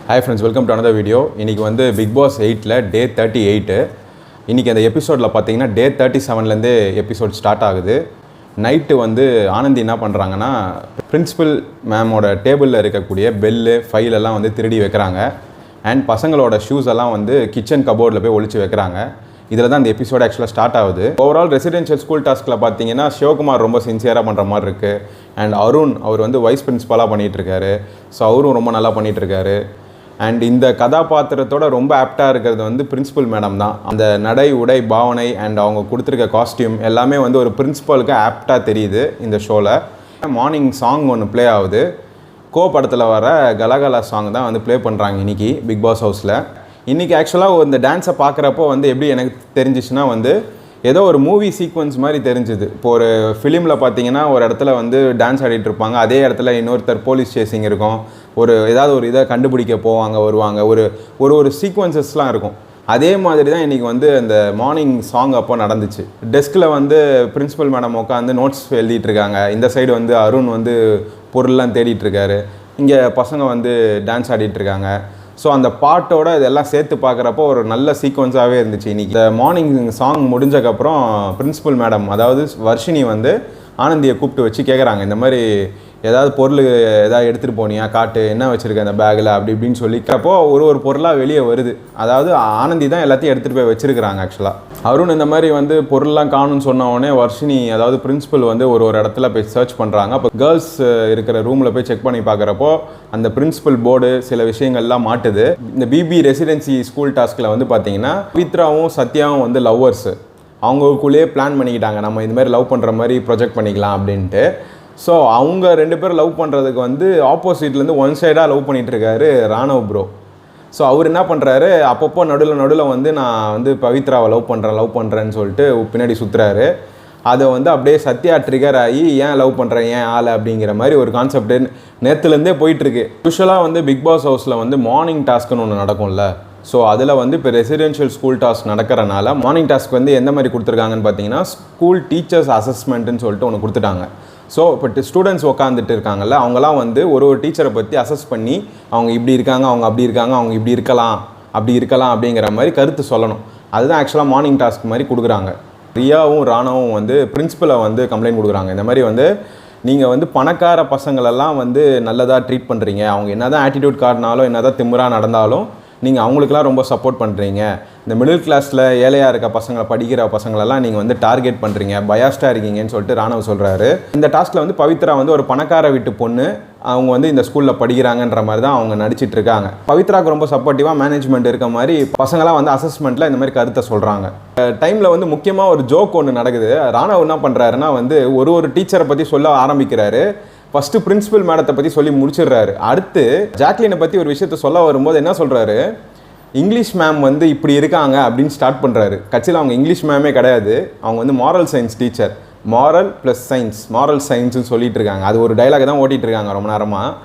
Hi friends, welcome to another video. இன்னைக்கு வந்து big pass 8ல டே 38. இன்னைக்கு அந்த எபிசோடில் பார்த்தீங்கன்னா டே 37லேருந்தே எபிசோட் ஸ்டார்ட் ஆகுது. நைட்டு வந்து ஆனந்தி என்ன பண்ணுறாங்கன்னா பிரின்சிபல் மேமோட டேபிளில் இருக்கக்கூடிய பெல்லு ஃபைலெல்லாம் வந்து திருடி வைக்கிறாங்க. அண்ட் பசங்களோட ஷூஸ் எல்லாம் வந்து கிச்சன் கபோர்டில் போய் ஒழிச்சு வைக்கிறாங்க. இதில் தான் இந்த எபிசோட் ஆக்சுவலாக ஸ்டார்ட் ஆகுது. ஓவரால் ரெசிடென்ஷியல் ஸ்கூல் டாஸ்கில் பார்த்தீங்கன்னா சிவகுமார் ரொம்ப சின்சியராக பண்ணுற மாதிரி இருக்குது. அண்ட் அருண் அவர் வந்து வைஸ் பிரின்சிபலாக பண்ணிகிட்ருக்காரு. ஸோ அவரும் ரொம்ப நல்லா பண்ணிகிட்ருக்காரு. அண்ட் இந்த கதாபாத்திரத்தோட ரொம்ப ஆப்டாக இருக்கிறது வந்து பிரின்சிபல் மேடம் தான். அந்த நடை உடை பாவனை அண்ட் அவங்க கொடுத்துருக்க காஸ்டியூம் எல்லாமே வந்து ஒரு பிரின்சிபலுக்கு ஆப்டாக தெரியுது இந்த ஷோவில். மார்னிங் சாங் ஒன்று ப்ளே ஆகுது. கோ படத்தில் வர கலகலா சாங் தான் வந்து ப்ளே பண்ணுறாங்க இன்றைக்கி பிக் பாஸ் ஹவுஸில். இன்றைக்கி ஆக்சுவலாக இந்த டான்ஸை பார்க்குறப்போ வந்து எப்படி எனக்கு தெரிஞ்சிச்சுன்னா வந்து ஏதோ ஒரு மூவி சீக்வன்ஸ் மாதிரி தெரிஞ்சுது. இப்போ ஒரு ஃபிலிமில் பார்த்தீங்கன்னா ஒரு இடத்துல வந்து டான்ஸ் ஆடிட்டு இருப்பாங்க, அதே இடத்துல இன்னொருத்தர் போலீஸ் சேசிங் இருக்கும், ஏதாவது ஒரு இதை கண்டுபிடிக்க போவாங்க வருவாங்க, ஒரு சீக்வன்சஸ்லாம் இருக்கும். அதே மாதிரி தான் இன்றைக்கி வந்து அந்த மார்னிங் சாங் அப்போ நடந்துச்சு. டெஸ்கில் வந்து பிரின்சிபல் மேடம் உட்காந்து நோட்ஸ் எழுதிட்டுருக்காங்க. இந்த சைடு வந்து அருண் வந்து பொருள்லாம் தேடிட்டுருக்காரு. இங்கே பசங்க வந்து டான்ஸ் ஆடிட்டுருக்காங்க. ஸோ அந்த பாட்டோட இதெல்லாம் சேர்த்து பார்க்குறப்போ ஒரு நல்ல சீக்வன்ஸாகவே இருந்துச்சு. இன்றைக்கி இந்த மார்னிங் சாங் முடிஞ்சக்கப்புறம் பிரின்சிபல் மேடம் அதாவது வர்ஷினி வந்து ஆனந்தியை கூப்பிட்டு வச்சு கேட்குறாங்க, இந்த மாதிரி ஏதாவது பொருள் ஏதாவது எடுத்துகிட்டு போனியா, காட்டு என்ன வச்சுருக்க அந்த பேக்கில் அப்படி இப்படின்னு சொல்லிக்கிறப்போ ஒரு பொருளாக வெளியே வருது. அதாவது ஆனந்தி தான் எல்லாத்தையும் எடுத்துகிட்டு போய் வச்சுருக்கிறாங்க. ஆக்சுவலாக அருண் இந்த மாதிரி வந்து பொருள்லாம் காணும்னு சொன்ன உடனே வர்ஷினி அதாவது பிரின்சிபல் வந்து ஒரு இடத்துல போய் சர்ச் பண்ணுறாங்க. அப்போ கேர்ள்ஸ் இருக்கிற ரூமில் போய் செக் பண்ணி பார்க்குறப்போ அந்த பிரின்சிபல் போர்டு சில விஷயங்கள்லாம் மாட்டுது. இந்த பிபி ரெசிடென்சி ஸ்கூல் டாஸ்கில் வந்து பார்த்தீங்கன்னா பவித்ராவும் சத்யாவும் வந்து லவ்வர்ஸு. அவங்களுக்குள்ளேயே பிளான் பண்ணிக்கிட்டாங்க, நம்ம இந்த மாதிரி லவ் பண்ணுற மாதிரி ப்ரொஜெக்ட் பண்ணிக்கலாம் அப்படின்ட்டு. ஸோ அவங்க ரெண்டு பேரும் லவ் பண்ணுறதுக்கு வந்து ஆப்போசிட்லேருந்து ஒன் சைடாக லவ் பண்ணிகிட்ருக்காரு ராணவ் ப்ரோ. ஸோ அவர் என்ன பண்ணுறாரு, அப்பப்போ நடுவில் வந்து நான் வந்து பவித்ராவை லவ் பண்ணுறேன்னு சொல்லிட்டு பின்னாடி சுற்றுறாரு. அதை வந்து அப்படியே சத்யா ட்ரிகர் ஆகி ஏன் லவ் பண்ணுறேன் ஏன் ஆளை அப்படிங்கிற மாதிரி ஒரு கான்செப்ட் நேற்றுலேருந்தே போயிட்டுருக்கு. யூஸ்வலாக வந்து பிக் பாஸ் ஹவுஸில் வந்து மார்னிங் டாஸ்க்குன்னு ஒன்று நடக்கும்ல. ஸோ அதில் வந்து இப்போ ரெசிடென்ஷியல் ஸ்கூல் டாஸ்க் நடக்கிறனால மார்னிங் டாஸ்க் வந்து எந்த மாதிரி கொடுத்துருக்காங்கன்னு பார்த்தீங்கன்னா ஸ்கூல் டீச்சர்ஸ் அசஸ்மெண்ட்டுன்னு சொல்லிட்டு ஒன்று கொடுத்துட்டாங்க. ஸோ இப்போ ஸ்டூடெண்ட்ஸ் உட்காந்துட்டு இருக்காங்கல்ல, அவங்களாம் வந்து ஒரு டீச்சரை பற்றி அசஸ் பண்ணி அவங்க இப்படி இருக்காங்க, அவங்க அப்படி இருக்காங்க, அவங்க இப்படி இருக்கலாம் அப்படிங்கிற மாதிரி கருத்து சொல்லணும். அதுதான் ஆக்சுவலாக மார்னிங் டாஸ்க் மாதிரி கொடுக்குறாங்க. ரியாவும் ராணாவும் வந்து பிரின்சிபலை வந்து கம்ப்ளைண்ட் கொடுக்குறாங்க. இந்த மாதிரி வந்து நீங்கள் வந்து பணக்கார பசங்களெல்லாம் வந்து நல்லதாக ட்ரீட் பண்ணுறீங்க, அவங்க என்ன தான் ஆட்டிடியூட் காட்டினாலும் என்ன தான் திமிராக நடந்தாலும் நீங்கள் அவங்களுக்குலாம் ரொம்ப சப்போர்ட் பண்ணுறீங்க. இந்த மிடில் கிளாஸில் ஏழையாக இருக்க பசங்களை படிக்கிற பசங்களெல்லாம் நீங்கள் வந்து டார்கெட் பண்ணுறீங்க, பயாஸ்டாக இருக்கீங்கன்னு சொல்லிட்டு ராணவ் சொல்கிறாரு. இந்த டாஸ்கில் வந்து பவித்ரா வந்து ஒரு பணக்கார வீட்டு பொண்ணு, அவங்க வந்து இந்த ஸ்கூலில் படிக்கிறாங்கன்ற மாதிரி தான் அவங்க நடிச்சிட்டு இருக்காங்க. பவித்ராவுக்கு ரொம்ப சப்போர்ட்டிவாக மேனேஜ்மெண்ட் இருக்க மாதிரி பசங்களாம் வந்து அசஸ்மெண்ட்டில் இந்த மாதிரி கருத்தை சொல்கிறாங்க. டைமில் வந்து முக்கியமாக ஒரு ஜோக் ஒன்று நடக்குது. ராணவ் என்ன பண்ணுறாருன்னா வந்து ஒரு டீச்சரை பற்றி சொல்ல ஆரம்பிக்கிறாரு. ஃபஸ்ட்டு பிரின்சிபல் மேடத்தை பற்றி சொல்லி முடிச்சிடுறாரு. அடுத்து ஜாக்லினை பற்றி ஒரு விஷயத்த சொல்ல வரும்போது என்ன சொல்கிறாரு, இங்கிலீஷ் மேம் வந்து இப்படி இருக்காங்க அப்படின்னு ஸ்டார்ட் பண்ணுறாரு. கட்சியில் அவங்க இங்கிலீஷ் மேமே கிடையாது, அவங்க வந்து moral science teacher. Moral plus science, moral சயின்ஸ்னு சொல்லிட்டு இருக்காங்க. அது ஒரு டைலாக் தான் ஓட்டிகிட்டு இருக்காங்க ரொம்ப நேரமாக.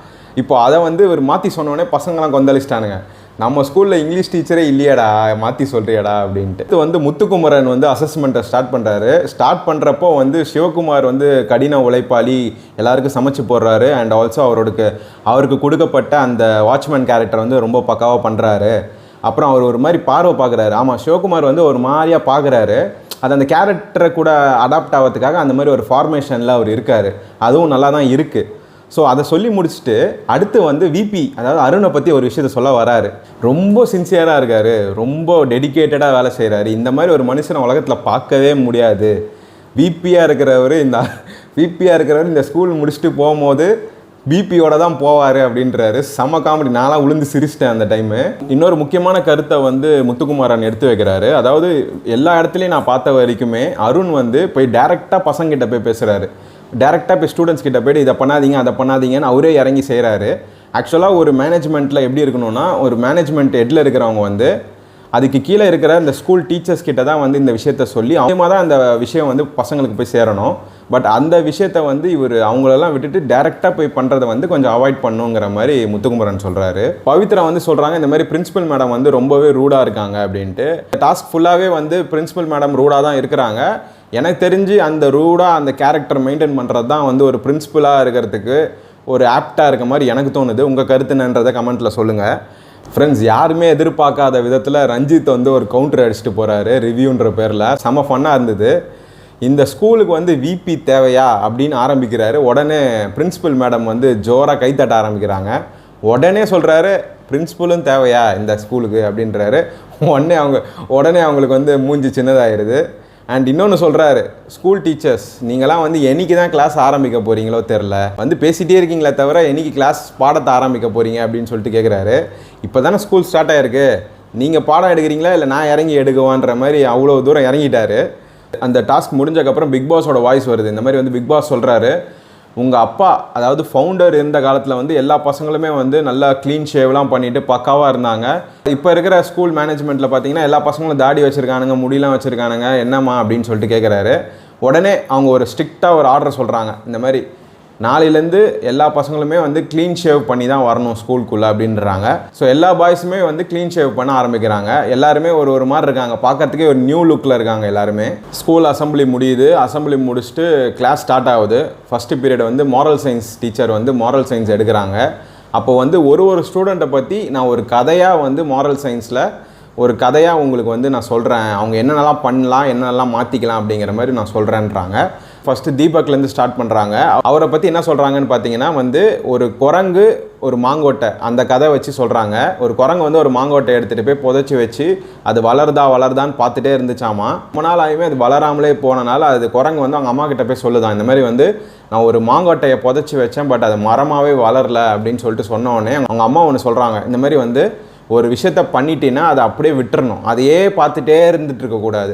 இப்போ அதை வந்து ஒரு மாற்றி சொன்னோடனே பசங்களாம் கொந்தளிச்சிட்டானுங்க, நம்ம ஸ்கூலில் இங்கிலீஷ் டீச்சரே இல்லையாடா மாற்றி சொல்கிறியாடா அப்படின்ட்டு. இது வந்து முத்துக்குமரன் வந்து அசஸ்மெண்ட்டை ஸ்டார்ட் பண்ணுறாரு. ஸ்டார்ட் பண்ணுறப்போ வந்து சிவகுமார் வந்து கடின உழைப்பாளி, எல்லாருக்கும் சமைச்சு போடுறாரு. அண்ட் ஆல்சோ அவருக்கு கொடுக்கப்பட்ட அந்த வாட்ச்மேன் கேரக்டர் வந்து ரொம்ப பக்காவாக பண்ணுறாரு. அப்புறம் அவர் ஒரு மாதிரி பார்வை பார்க்குறாரு. ஆமாம், சிவகுமார் வந்து ஒரு மாதிரியாக பார்க்குறாரு. அது அந்த கேரக்டரை கூட அடாப்ட் ஆகிறதுக்காக அந்த மாதிரி ஒரு ஃபார்மேஷனில் அவர் இருக்கார். அதுவும் நல்லா தான் இருக்குது. ஸோ அதை சொல்லி முடிச்சுட்டு அடுத்து வந்து விபி அதாவது அருணை பற்றி ஒரு விஷயத்த சொல்ல வராரு. ரொம்ப சின்சியராக இருக்கார், ரொம்ப டெடிக்கேட்டடாக வேலை செய்கிறாரு. இந்த மாதிரி ஒரு மனுஷனை உலகத்தில் பார்க்கவே முடியாது. விபியாக இருக்கிறவர் இந்த ஸ்கூல் முடிச்சுட்டு போகும்போது பிபியோட தான் போவார் அப்படின்றாரு. செம காமெடி. நான்லாம் உளுந்து சிரிச்சிட்டேன் அந்த டைமு. இன்னொரு முக்கியமான கருத்தை வந்து முத்துக்குமாரன் எடுத்து வைக்கிறாரு. அதாவது எல்லா இடத்துலையும் நான் பார்த்த வரைக்குமே அருண் வந்து போய் டேரெக்டாக பசங்கிட்ட போய் பேசுகிறாரு. டேரெக்டாக போய் ஸ்டூடெண்ட்ஸ் கிட்ட போய்ட்டு இதை பண்ணாதீங்க அதை பண்ணாதீங்கன்னு அவரே இறங்கி செய்கிறாரு. ஆக்சுவலாக ஒரு மேனேஜ்மெண்ட்டில் எப்படி இருக்கணும்னா, ஒரு மேனேஜ்மெண்ட் ஹெட்டில் இருக்கிறவங்க வந்து அதுக்கு கீழே இருக்கிற இந்த ஸ்கூல் டீச்சர்ஸ் கிட்ட தான் வந்து இந்த விஷயத்த சொல்லி அவங்கமாக தான் அந்த விஷயம் வந்து பசங்களுக்கு போய் சேரணும். பட் அந்த விஷயத்த வந்து அவங்களெல்லாம் விட்டுட்டு டேரெக்டாக போய் பண்ணுறதை வந்து கொஞ்சம் அவாய்ட் பண்ணுங்கிற மாதிரி முத்துக்குமரன் சொல்கிறாரு. பவித்ரா வந்து சொல்கிறாங்க, இந்த மாதிரி பிரின்சிபல் மேடம் வந்து ரொம்பவே ரூடாக இருக்காங்க அப்படின்ட்டு. டாஸ்க் ஃபுல்லாகவே வந்து பிரின்சிபல் மேடம் ரூடாக தான் இருக்கிறாங்க. எனக்கு தெரிஞ்சு அந்த ரூடாக அந்த கேரக்டர் மெயின்டைன் பண்ணுறது தான் வந்து ஒரு பிரின்சிபலாக இருக்கிறதுக்கு ஒரு ஆப்டாக இருக்க மாதிரி எனக்கு தோணுது. உங்கள் கருத்து என்னன்றதை கமெண்ட்டில் சொல்லுங்கள். ஃப்ரெண்ட்ஸ், யாருமே எதிர்பார்க்காத விதத்தில் ரஞ்சித் வந்து ஒரு கவுண்டர் அடிச்சுட்டு போகிறாரு ரிவ்யூன்ற பேரில். செம ஃபன்னாக இருந்தது. இந்த ஸ்கூலுக்கு வந்து விபி தேவையா அப்படின்னு ஆரம்பிக்கிறாரு. உடனே பிரின்சிபல் மேடம் வந்து ஜோராக கைத்தட்ட ஆரம்பிக்கிறாங்க. உடனே சொல்கிறாரு பிரின்சிபலும் தேவையா இந்த ஸ்கூலுக்கு அப்படின்றாரு. உடனே அவங்களுக்கு வந்து மூஞ்சி சின்னதாகிடுது. அண்ட் இன்னொன்று சொல்கிறாரு, ஸ்கூல் டீச்சர்ஸ் நீங்களாம் வந்து என்னைக்கு தான் கிளாஸ் ஆரம்பிக்க போகிறீங்களோ தெரில, வந்து பேசிகிட்டே இருக்கீங்களே தவிர என்னைக்கு கிளாஸ் பாடத்தை ஆரம்பிக்க போகிறீங்க அப்படின்னு சொல்லிட்டு கேட்குறாரு. இப்போ தானே ஸ்கூல் ஸ்டார்ட் ஆகிருக்கு, நீங்கள் பாடம் எடுக்கிறீங்களா இல்லை நான் இறங்கி எடுக்குவான்ற மாதிரி அவ்வளோ தூரம் இறங்கிட்டாரு. அந்த டாஸ்க் முடிஞ்சக்கப்புறம் பிக் பாஸோட வாய்ஸ் வருது. இந்த மாதிரி வந்து பிக் பாஸ் சொல்கிறாரு, உங்கள் அப்பா அதாவது ஃபவுண்டர் இருந்த காலத்தில் வந்து எல்லா பசங்களுமே வந்து நல்லா க்ளீன் ஷேவ்லாம் பண்ணிவிட்டு பக்காவாக இருந்தாங்க. இப்போ இருக்கிற ஸ்கூல் மேனேஜ்மெண்ட்டில் பார்த்தீங்கன்னா எல்லா பசங்களும் தாடி வச்சுருக்கானுங்க, முடியெலாம் வச்சுருக்கானுங்க, என்னம்மா அப்படின்னு சொல்லிட்டு கேட்குறாரு. உடனே அவங்க ஒரு ஸ்ட்ரிக்டாக ஒரு ஆர்டர் சொல்கிறாங்க, இந்த மாதிரி நாளையிலேருந்து எல்லா பசங்களுமே வந்து க்ளீன் ஷேவ் பண்ணி தான் வரணும் ஸ்கூலுக்குள்ளே அப்படின்றாங்க. ஸோ எல்லா பாய்ஸுமே வந்து க்ளீன் ஷேவ் பண்ண ஆரம்பிக்கிறாங்க. எல்லாருமே ஒரு மாதிரி இருக்காங்க, பார்க்கறதுக்கே ஒரு நியூ லுக்கில் இருக்காங்க எல்லாருமே. ஸ்கூல் அசம்பிளி முடியுது. அசம்பிளி முடிச்சுட்டு கிளாஸ் ஸ்டார்ட் ஆகுது. ஃபஸ்ட்டு பீரியட் வந்து மாரல் சயின்ஸ் டீச்சர் வந்து மாரல் சயின்ஸ் எடுக்கிறாங்க. அப்போ வந்து ஒரு ஸ்டூடெண்ட்டை பற்றி நான் ஒரு கதையாக வந்து மாரல் சயின்ஸில் ஒரு கதையாக உங்களுக்கு வந்து நான் சொல்கிறேன், அவங்க என்னென்னலாம் பண்ணலாம் என்னென்னலாம் மாற்றிக்கலாம் அப்படிங்கிற மாதிரி நான் சொல்கிறேன்றாங்க. ஃபஸ்ட்டு தீபக்லேருந்து ஸ்டார்ட் பண்ணுறாங்க. அவரை பற்றி என்ன சொல்கிறாங்கன்னு பார்த்தீங்கன்னா வந்து ஒரு குரங்கு ஒரு மாங்கோட்டை அந்த கதை வச்சு சொல்கிறாங்க. ஒரு குரங்கு வந்து ஒரு மாங்கோட்டை எடுத்துகிட்டு போய் புதைச்சி வச்சு அது வளருதான்னு பார்த்துட்டே இருந்துச்சாமா. ரொம்ப நாள் ஆகியுமே அது வளராமலே போனனால அது குரங்கு வந்து அவங்க அம்மா கிட்ட போய் சொல்லுதான், இந்த மாதிரி வந்து நான் ஒரு மாங்கோட்டையை புதைச்சி வச்சேன், பட் அது மரமாகவே வளரல அப்படின்னு சொல்லிட்டு சொன்ன உடனே அவங்க அம்மா ஒன்று சொல்கிறாங்க, இந்த மாதிரி வந்து ஒரு விஷயத்த பண்ணிட்டீங்கன்னா அதை அப்படியே விட்டுறணும், அதையே பார்த்துட்டே இருந்துட்டு இருக்கக்கூடாது.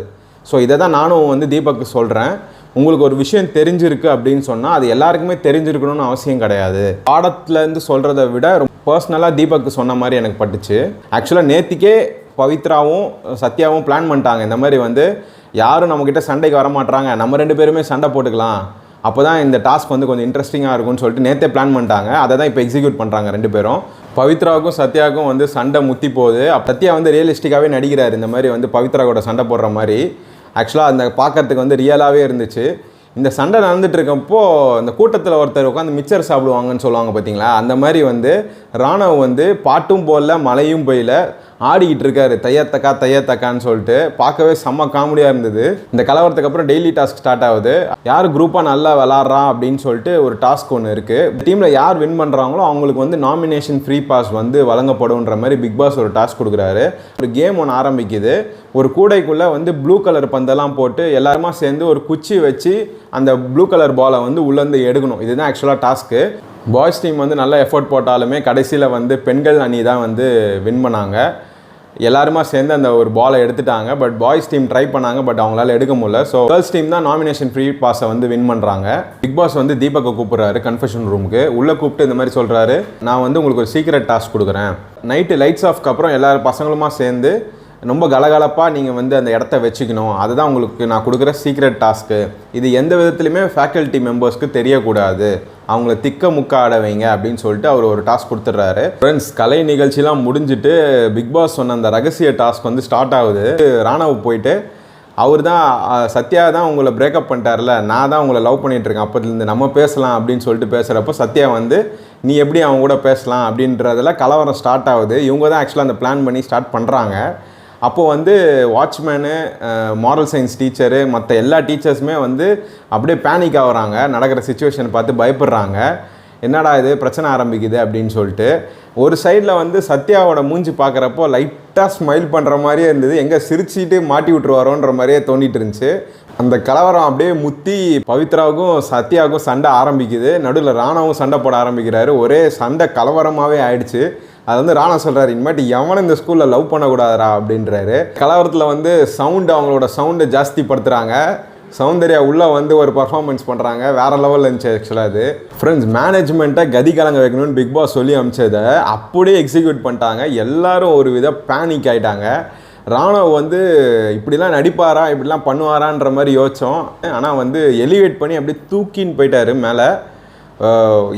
ஸோ இதை தான் நானும் வந்து தீபக்கு சொல்கிறேன். உங்களுக்கு ஒரு விஷயம் தெரிஞ்சிருக்கு அப்படின்னு சொன்னால் அது எல்லாருக்குமே தெரிஞ்சிருக்கணும்னு அவசியம் கிடையாது. பாடத்துலேருந்து சொல்கிறத விட பர்சனலாக தீபக்கு சொன்ன மாதிரி எனக்கு பட்டுச்சு. ஆக்சுவலாக நேத்திக்கே பவித்ராவும் சத்யாவும் பிளான் பண்ணிட்டாங்க, இந்த மாதிரி வந்து யாரும் நம்மக்கிட்ட சண்டைக்கு வரமாட்டாங்க, நம்ம 2 பேருமே சண்டை போட்டுக்கலாம், அப்போ தான் இந்த டாஸ்க் வந்து கொஞ்சம் இன்ட்ரெஸ்டிங்காக இருக்கும்னு சொல்லிட்டு நேற்றே பிளான் பண்ணிட்டாங்க. அதை தான் இப்போ எக்ஸிக்யூட் பண்ணுறாங்க 2 பேரும். பவித்ராவுக்கும் சத்யாவுக்கும் வந்து சண்டை முத்தி போகுது. சத்யா வந்து ரியலிஸ்டிக்காகவே நடிக்கிறார், இந்த மாதிரி வந்து பவித்ரா கூட சண்டை போடுற மாதிரி. ஆக்சுவலாக அந்த பார்க்கறதுக்கு வந்து ரியலாகவே இருந்துச்சு. இந்த சண்டை நடந்துட்டு இருக்கப்போ இந்த கூட்டத்தில் ஒருத்தர் உட்காந்து மிச்சர் சாப்பிடுவாங்கன்னு சொல்லுவாங்க பார்த்தீங்களா, அந்த மாதிரி வந்து ராணவ் வந்து பாட்டும் போடல மழையும் பெய்யல ஆடிக்கிட்டு இருக்காரு, தையத்தக்கான்னு சொல்லிட்டு பார்க்கவே செம்ம காமெடியாக இருந்தது. இந்த கலவரத்துக்கு அப்புறம் டெய்லி டாஸ்க் ஸ்டார்ட் ஆகுது. யார் குரூப்பாக நல்லா விளாட்றான் அப்படின்னு சொல்லிட்டு ஒரு டாஸ்க் ஒன்று இருக்குது. டீமில் யார் வின் பண்ணுறாங்களோ அவங்களுக்கு வந்து நாமினேஷன் ஃப்ரீ பாஸ் வந்து வழங்கப்படும்ன்ற மாதிரி பிக் பாஸ் ஒரு டாஸ்க் கொடுக்குறாரு. ஒரு கேம் ஒன்று ஆரம்பிக்குது. ஒரு கூடைக்குள்ளே வந்து ப்ளூ கலர் பந்தெல்லாம் போட்டு எல்லாருமா சேர்ந்து ஒரு குச்சி வச்சு அந்த ப்ளூ கலர் பாலை வந்து உள்ளேருந்து எடுக்கணும். இதுதான் ஆக்சுவலாக டாஸ்க்கு. பாய்ஸ் டீம் வந்து நல்ல எஃபோர்ட் போட்டாலுமே கடைசியில் வந்து பெண்கள் அணி தான் வந்து வின் பண்ணாங்க. எல்லாருமா சேர்ந்து அந்த ஒரு பாலை எடுத்துட்டாங்க. பட் பாய்ஸ் டீம் ட்ரை பண்ணாங்க, பட் அவங்களால எடுக்க முடியல. ஸோ கேர்ள்ஸ் டீம் தான் நாமினேஷன் ஃப்ரீ பாஸை வந்து வின் பண்ணுறாங்க. பிக் பாஸ் வந்து தீபக்கை கூப்பிட்றாரு கன்ஃபெஷன் ரூமுக்கு. உள்ளே கூப்பிட்டு இந்த மாதிரி சொல்கிறாரு, நான் வந்து உங்களுக்கு ஒரு சீக்ரெட் டாஸ்க் கொடுக்குறேன். நைட்டு லைட்ஸ் ஆஃப்க்கு அப்புறம் எல்லாரும் பசங்களுமா சேர்ந்து ரொம்ப கலகலப்பாக நீங்கள் வந்து அந்த இடத்த வச்சுக்கணும், அதுதான் உங்களுக்கு நான் கொடுக்குற சீக்ரெட் டாஸ்க்கு. இது எந்த விதத்துலையுமே ஃபேக்கல்ட்டி மெம்பர்ஸ்க்கு தெரியக்கூடாது, அவங்கள திக்க முக்க ஆட வைங்க அப்படின்னு சொல்லிட்டு அவர் ஒரு டாஸ்க் கொடுத்துட்றாரு. ஃப்ரெண்ட்ஸ், கலை நிகழ்ச்சிலாம் முடிஞ்சுட்டு பிக் பாஸ் சொன்ன அந்த ரகசிய டாஸ்க் வந்து ஸ்டார்ட் ஆகுது. ராணவ் போயிட்டு அவர் தான் சத்யா தான் உங்களை பிரேக்கப் பண்ணிட்டார்ல, நான் தான் உங்களை லவ் பண்ணிகிட்ருக்கேன் அப்போதுலேருந்து, நம்ம பேசலாம் அப்படின்னு சொல்லிட்டு பேசுகிறப்போ சத்யா வந்து நீ எப்படி அவங்க கூட பேசலாம் அப்படின்றதில் கலவரம் ஸ்டார்ட் ஆகுது. இவங்க தான் ஆக்சுவலாக அந்த பிளான் பண்ணி ஸ்டார்ட் பண்ணுறாங்க. அப்போது வந்து வாட்ச்மேனு, மாரல் சயின்ஸ் டீச்சரு, மற்ற எல்லா டீச்சர்ஸுமே வந்து அப்படியே பேனிக் ஆகுறாங்க. நடக்கிற சுச்சுவேஷனை பார்த்து பயப்படுறாங்க. என்னடா இது பிரச்சனை ஆரம்பிக்குது அப்படின்னு சொல்லிட்டு. ஒரு சைடில் வந்து சத்யாவோட மூஞ்சி பார்க்குறப்போ லைட்டாக ஸ்மைல் பண்ணுற மாதிரியே இருந்தது. எங்கே சிரிச்சிட்டு மாட்டி விட்டுருவாரோன்ற மாதிரியே தோண்டிட்டு இருந்துச்சு. அந்த கலவரம் அப்படியே முத்தி பவித்ராவுக்கும் சத்யாவுக்கும் சண்டை ஆரம்பிக்குது. நடுவில் ராணாவும் சண்டை போட ஆரம்பிக்கிறாரு. ஒரே சண்டை கலவரமாகவே ஆயிடுச்சு. அது வந்து ராணா சொல்கிறாரு, இனிமேட்டு எவனும் இந்த ஸ்கூலில் லவ் பண்ணக்கூடாதா அப்படின்றாரு. கலவரத்தில் வந்து அவங்களோட சவுண்டை ஜாஸ்தி படுத்துகிறாங்க. சௌந்தர்யா உள்ளே வந்து ஒரு பர்ஃபார்மன்ஸ் பண்ணுறாங்க, வேறு லெவலில் இருந்துச்சு ஆக்சுவலாக அது. ஃப்ரெண்ட்ஸ், மேனேஜ்மெண்ட்டை கதி கலங்க வைக்கணும்னு பிக் பாஸ் சொல்லி அமிச்சதை அப்படியே எக்ஸிக்யூட் பண்ணிட்டாங்க. எல்லாரும் ஒரு வித பேனிக் ஆகிட்டாங்க. ராணவ் வந்து இப்படிலாம் நடிப்பாரா, இப்படிலாம் பண்ணுவாரான்ற மாதிரி யோசித்தோம். ஆனால் வந்து எலிவேட் பண்ணி அப்படியே தூக்கின்னு போயிட்டார் மேலே.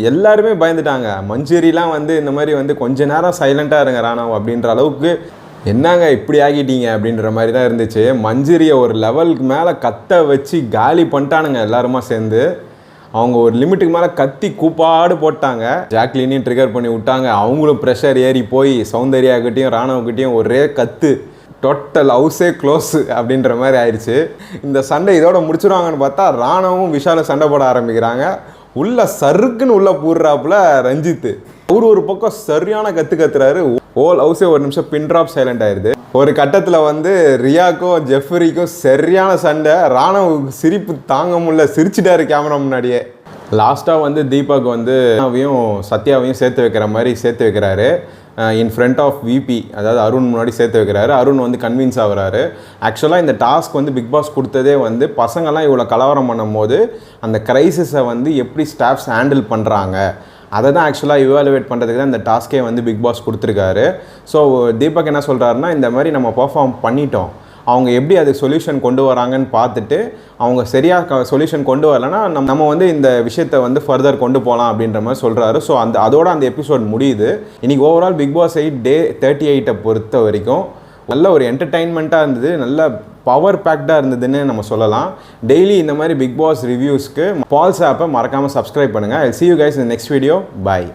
எல்லாருமே பயந்துட்டாங்க. மஞ்சரிலாம் வந்து இந்த மாதிரி வந்து கொஞ்ச நேரம் சைலண்ட்டாக இருங்க ராணவ் அப்படின்ற அளவுக்கு, என்னங்க இப்படி ஆகிட்டீங்க அப்படின்ற மாதிரி தான் இருந்துச்சு. மஞ்சரியை ஒரு லெவலுக்கு மேலே கத்த வச்சு காலி பண்ணிட்டானுங்க எல்லாருமா சேர்ந்து. அவங்க ஒரு லிமிட்டுக்கு மேலே கத்தி கூப்பாடு போட்டாங்க. ஜாக்லினையும் ட்ரிகர் பண்ணி விட்டாங்க. அவங்களும் ப்ரெஷர் ஏறி போய் சௌந்தர்யாக்கிட்டையும் ராணவக்கிட்டையும் ஒரே கத்து. டோட்டல் ஹவுஸே க்ளோஸு அப்படின்ற மாதிரி ஆயிடுச்சு. இந்த சண்டை இதோட முடிச்சிடுவாங்கன்னு பார்த்தா ராணவும் விஷாலும் சண்டை போட ஆரம்பிக்கிறாங்க. உள்ள சருக்குன்னு உள்ள பூர்றாப்புல ரஞ்சித் ஒரு பக்கம் சரியான கத்துறாரு. ஹோல் ஹவுஸே ஒரு நிமிஷம் பின் ட்ராப் சைலண்ட் ஆயிடுது. ஒரு கட்டத்தில் வந்து ரியாக்கும் ஜெஃப்ரிக்கும் சரியான சண்டை. ராணவுக்கு சிரிப்பு தாங்க முடியல, சிரிச்சிட்டாரு கேமரா முன்னாடியே. லாஸ்ட்டாக வந்து தீபக் வந்து சத்யாவையும் சேர்த்து வைக்கிற மாதிரி சேர்த்து வைக்கிறாரு. இன் ஃப்ரண்ட் ஆஃப் விபி, அதாவது அருண் முன்னாடி சேர்த்து வைக்கிறாரு. அருண் வந்து கன்வின்ஸ் ஆகுறாரு. ஆக்சுவலாக இந்த டாஸ்க் வந்து பிக் பாஸ் கொடுத்ததே வந்து பசங்கள்லாம் இவ்வளோ கலவரம் பண்ணும் போது அந்த க்ரைசிஸை வந்து எப்படி ஸ்டாஃப்ஸ் ஹேண்டில் பண்ணுறாங்க அதை தான் ஆக்சுவலாக இவாலுவேட் பண்ணுறதுக்கு தான் இந்த டாஸ்க்கே வந்து பிக் பாஸ் கொடுத்துருக்காரு. ஸோ தீபக் என்ன சொல்கிறாருன்னா, இந்த மாதிரி நம்ம பர்ஃபார்ம் பண்ணிட்டோம், அவங்க எப்படி அதுக்கு சொல்யூஷன் கொண்டு வராங்கன்னு பார்த்துட்டு அவங்க சரியாக சொல்யூஷன் கொண்டு வரலன்னா நம்ம வந்து இந்த விஷயத்தை வந்து ஃபர்தர் கொண்டு போகலாம் அப்படின்ற மாதிரி சொல்கிறாரு. ஸோ அதோட அந்த எபிசோட் முடியுது. இன்றைக்கி ஓவரால் பிக் பாஸ் 8 டே 38 பொறுத்த வரைக்கும் நல்ல ஒரு என்டர்டெயின்மெண்ட்டாக இருந்தது, நல்ல பவர் பேக்டாக இருந்ததுன்னு நம்ம சொல்லலாம். டெய்லி இந்த மாதிரி பிக் பாஸ் ரிவ்யூஸ்க்கு பால்ஸ் ஆப்பை மறக்காமல் சப்ஸ்கிரைப் பண்ணுங்கள். ஐ see you guys in the next video. Bye.